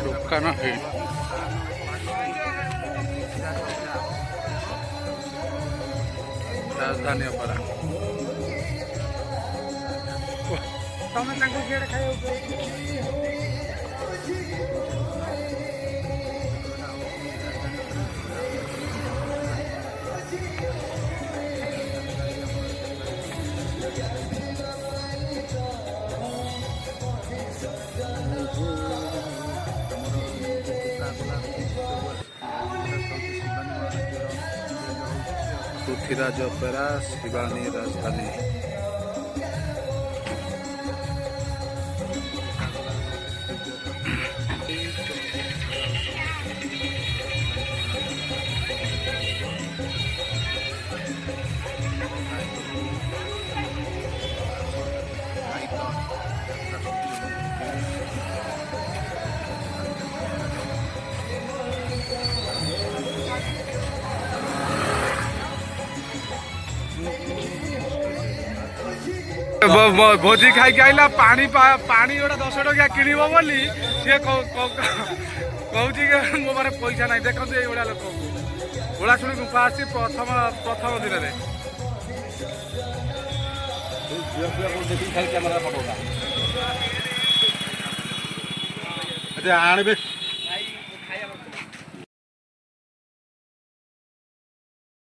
दुकान है राजधानी अपरा पृथ्वीराज अपेरा शिवानी राजधानी भोजी खाई आइला पानी पानी गोटे 10 टकिया किणव बोली सी कहूँ मो मारे पैसा ना देखते ये लोक ओला शुणी गुफा आसी प्रथम दिन आने